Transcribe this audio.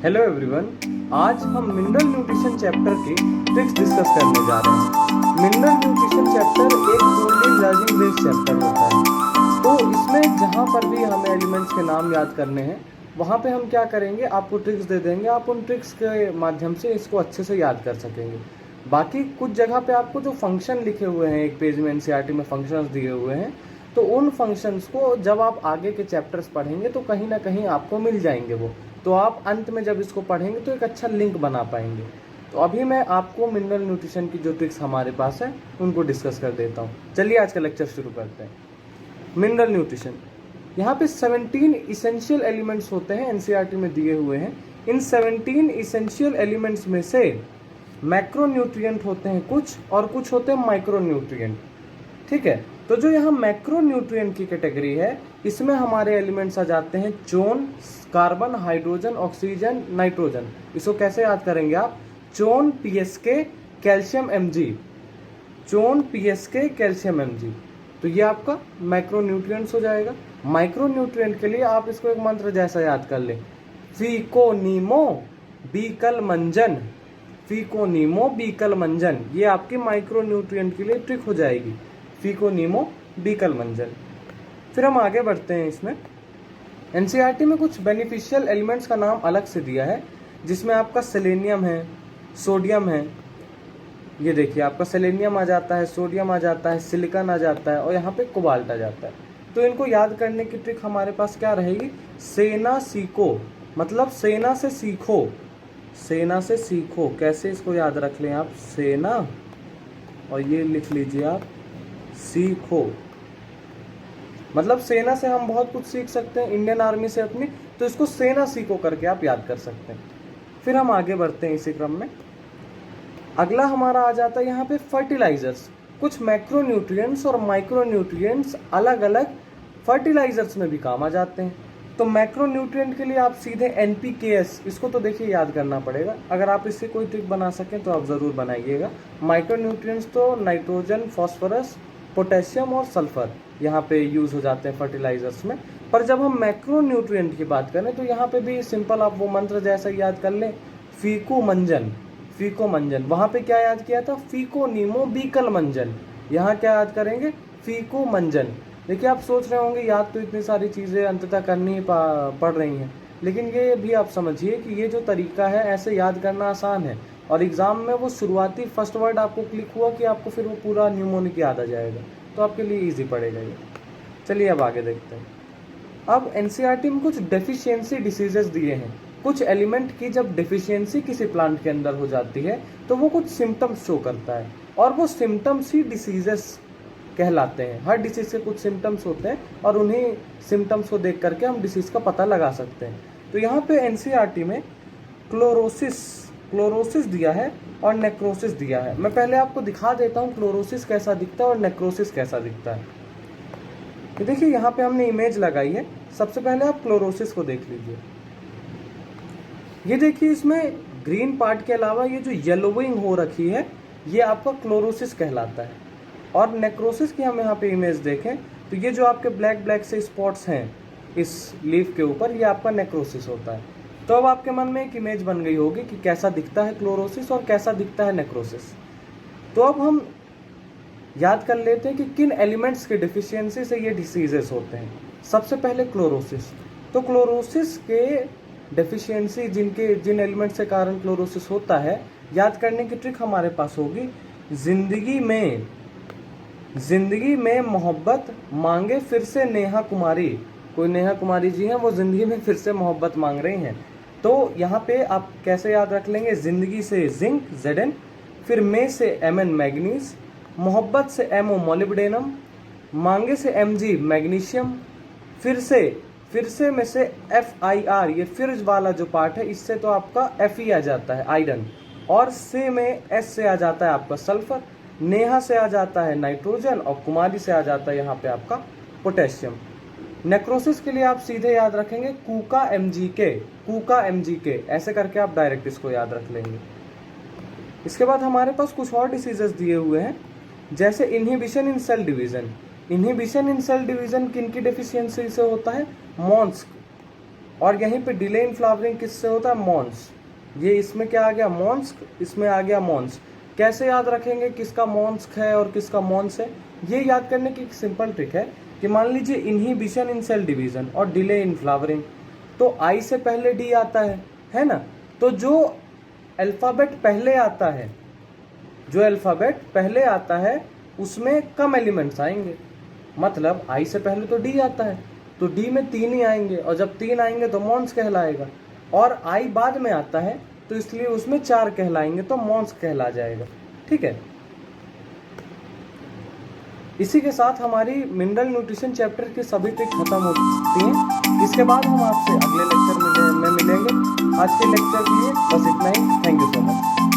Hello everyone, आज हम mineral nutrition chapter की ट्रिक्स डिस्कस करने जा रहे हैं। मिनरल न्यूट्रिशन चैप्टर एक प्योरली लर्निंग बेस्ड चैप्टर होता है। तो इसमें जहाँ पर भी हमें एलिमेंट्स के नाम याद करने हैं, वहाँ पे हम क्या करेंगे, आपको ट्रिक्स दे देंगे। आप उन ट्रिक्स के माध्यम से इसको अच्छे से याद कर सकेंगे। बाकी कुछ जगह पे आपको जो फंक्शन लिखे हुए हैं, एक पेज में एनसीईआरटी में फंक्शंस दिए हुए हैं, तो उन फंक्शंस को जब आप आगे के चैप्टर्स पढ़ेंगे तो कहीं ना कहीं आपको मिल जाएंगे वो। तो आप अंत में जब इसको पढ़ेंगे तो एक अच्छा लिंक बना पाएंगे। तो अभी मैं आपको मिनरल न्यूट्रिशन की जो ट्रिक्स हमारे पास है उनको डिस्कस कर देता हूँ। चलिए आज का लेक्चर शुरू करते हैं। मिनरल न्यूट्रिशन, यहाँ पे 17 इसेंशियल एलिमेंट्स होते हैं, एनसीईआरटी में दिए हुए हैं। इन 17 इसेंशियल एलिमेंट्स में से मैक्रो न्यूट्रिएंट होते हैं कुछ, और कुछ होते हैं माइक्रो न्यूट्रिएंट। ठीक है, तो जो यहाँ मैक्रो न्यूट्रिएंट की कैटेगरी है, इसमें हमारे एलिमेंट्स आ जाते हैं CHON, carbon, hydrogen, oxygen, nitrogen. इसको कैसे याद करेंगे आप? CHON, PSK, calcium, MG. CHON, PSK, calcium, MG. तो ये आपका मैक्रो न्यूट्रिएंट्स हो जाएगा। माइक्रो न्यूट्रिएंट के लिए आप इसको एक मंत्र जैसा याद कर लें, फीकोनीमो बीकल मंजन। फीकोनीमो बीकल मंजन, ये आपकी माइक्रो न्यूट्रिएंट के लिए ट्रिक हो जाएगी, फीकोनीमो बीकल मंजन। फिर हम आगे बढ़ते हैं। इसमें एनसीईआरटी में कुछ बेनिफिशियल एलिमेंट्स का नाम अलग से दिया है, जिसमें आपका सेलेनियम है, सोडियम है। ये देखिए, आपका सेलेनियम आ जाता है, सोडियम आ जाता है, सिलिकॉन आ जाता है, और यहाँ पे कोबाल्ट आ जाता है। तो इनको याद करने की ट्रिक हमारे पास क्या रहेगी? सेना सीखो, मतलब सेना से सीखो। सेना से सीखो, कैसे इसको याद रख लें आप? सेना, और ये लिख लीजिए आप सीखो। मतलब सेना से हम बहुत कुछ सीख सकते हैं, इंडियन आर्मी से अपनी, तो इसको सेना सीखो करके आप याद कर सकते हैं। फिर हम आगे बढ़ते हैं इसी क्रम में। अगला हमारा आ जाता है यहाँ पे फर्टिलाइजर्स। कुछ मैक्रो न्यूट्रिएंट्स और माइक्रो न्यूट्रिएंट्स अलग अलग फर्टिलाइजर्स में भी काम आ जाते हैं। तो मैक्रो न्यूट्रिएंट के लिए आप सीधे एनपीकेएस, इसको तो देखिए याद करना पड़ेगा। अगर आप इससे कोई ट्रिक बना सकें तो आप ज़रूर बनाइएगा। माइक्रो न्यूट्रिएंट्स तो नाइट्रोजन, फॉस्फोरस, पोटेशियम और सल्फर यहाँ पे यूज़ हो जाते हैं फर्टिलाइजर्स में। पर जब हम मैक्रो न्यूट्रिएंट की बात करें तो यहाँ पे भी सिंपल आप वो मंत्र जैसा याद कर लें, फीको मंजन। फीको मंजन, वहाँ पे क्या याद किया था? फीको नीमो बीकल मंजन। यहाँ क्या याद करेंगे? फीको मंजन। देखिए, आप सोच रहे होंगे याद तो इतनी सारी चीज़ें अंततः करनी पड़ रही हैं, लेकिन ये भी आप समझिए कि ये जो तरीका है ऐसे याद करना आसान है, और एग्ज़ाम में वो शुरुआती फर्स्ट वर्ड आपको क्लिक हुआ कि आपको फिर वो पूरा न्यूमोनिक याद आ जाएगा, तो आपके लिए ईजी पड़ेगा ये। चलिए अब आगे देखते हैं। अब एनसीईआरटी में कुछ डेफिशिएंसी डिसीजेस दिए हैं। कुछ एलिमेंट की जब डेफिशिएंसी किसी प्लांट के अंदर हो जाती है तो वो कुछ सिम्टम्स शो करता है, और वो सिम्टम्स ही डिसीजेस कहलाते हैं। हर डिसीज के कुछ सिम्टम्स होते हैं, और उन्हीं सिम्टम्स को देख करके हम डिसीज का पता लगा सकते हैं। तो यहाँ पे एनसीईआरटी में क्लोरोसिस दिया है और नेक्रोसिस दिया है। मैं पहले आपको दिखा देता हूँ क्लोरोसिस कैसा दिखता है और नेक्रोसिस कैसा दिखता है। तो देखिए, यहाँ पे हमने इमेज लगाई है। सबसे पहले आप क्लोरोसिस को देख लीजिए। ये देखिए, इसमें ग्रीन पार्ट के अलावा ये जो येलोइंग हो रखी है, ये आपका क्लोरोसिस कहलाता है। और नेक्रोसिस की हम यहाँ पे इमेज देखें तो ये जो आपके ब्लैक ब्लैक से स्पॉट्स हैं इस लीफ के ऊपर, ये आपका नेक्रोसिस होता है। तो अब आपके मन में एक इमेज बन गई होगी कि कैसा दिखता है क्लोरोसिस और कैसा दिखता है नेक्रोसिस। तो अब हम याद कर लेते हैं कि किन एलिमेंट्स के डिफिशियंसी से ये डिसीजेस होते हैं। सबसे पहले क्लोरोसिस। तो क्लोरोसिस के डेफिशिएंसी जिन एलिमेंट से कारण क्लोरोसिस होता है, याद करने की ट्रिक हमारे पास होगी, जिंदगी में मोहब्बत मांगे फिर से नेहा कुमारी। कोई नेहा कुमारी जी हैं, वो जिंदगी में फिर से मोहब्बत मांग रही हैं। तो यहाँ पे आप कैसे याद रख लेंगे? जिंदगी से जिंक, Zn, फिर में से Mn, मैग्नीज, मोहब्बत से Mo, मोलिब्डेनम, मांगे से Mg, मैग्नीशियम, फिर से में से FiR, ये फिर वाला जो पार्ट है, इससे तो आपका Fe आ जाता है, आयरन, और से में S से आ जाता है आपका सल्फर, नेहा से आ जाता है नाइट्रोजन, और कुमारी से आ जाता है यहाँ पे आपका पोटेशियम। नेक्रोसिस के लिए आप सीधे याद रखेंगे कूका MgK, ऐसे करके आप डायरेक्ट इसको याद रख लेंगे। इसके बाद हमारे पास कुछ और डिसीजेस दिए हुए हैं, जैसे इनहिबिशन इन सेल डिवीजन। इनहिबिशन इन सेल डिवीजन किन की डेफिशिएंसी से होता है? मॉन्स और यहीं पे डिले इन फ्लावरिंग किससे होता है, मॉन्स। ये इसमें क्या आ गया, मॉन्स, इसमें आ गया मॉन्स। कैसे याद रखेंगे किसका मॉन्स है और किसका मॉन्स है, ये याद करने की एक सिंपल ट्रिक है कि मान लीजिए इनहिबिशन इन सेल डिवीजन और डिले इन फ्लावरिंग, तो आई से पहले डी आता है ना, तो जो अल्फ़ाबेट पहले आता है, जो अल्फ़ाबेट पहले आता है उसमें कम एलिमेंट्स आएंगे। मतलब आई से पहले तो डी आता है, तो डी में 3 ही आएंगे, और जब 3 आएंगे तो मॉन्स कहलाएगा। और आई बाद में आता है तो इसलिए उसमें 4 कहलाएंगे, तो मॉन्स कहला जाएगा। ठीक है, इसी के साथ हमारी मिनरल न्यूट्रिशन चैप्टर की सभी ट्रिक खत्म होती हैं। इसके बाद हम आपसे अगले लेक्चर में मिलेंगे। आज के लेक्चर के लिए बस इतना ही। Thank you so much.